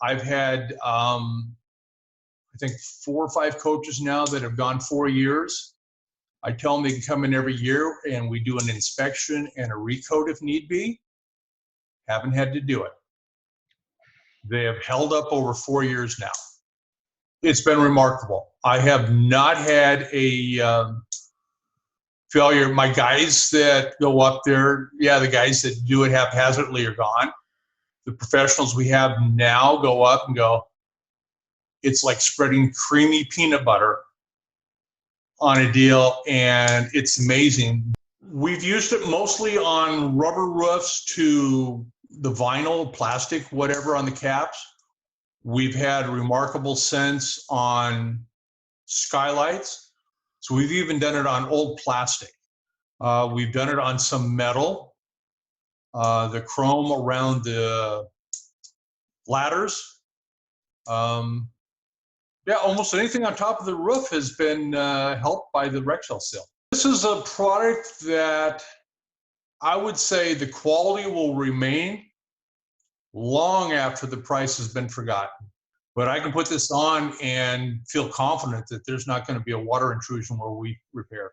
I've had, I think 4 or 5 coaches now that have gone 4 years. I tell them they can come in every year and we do an inspection and a recoat if need be. Haven't had to do it. They have held up over 4 years now. It's been remarkable. I have not had a failure. My guys that go up there, yeah, the guys that do it haphazardly are gone. The professionals we have now go up and go, it's like spreading creamy peanut butter on a deal, and it's amazing. We've used it mostly on rubber roofs to the vinyl, plastic, whatever on the caps. We've had remarkable sense on skylights. So we've even done it on old plastic. We've done it on some metal. The chrome around the ladders. Yeah, almost anything on top of the roof has been helped by the Rexoseal. This is a product that I would say the quality will remain long after the price has been forgotten. But I can put this on and feel confident that there's not going to be a water intrusion where we repair.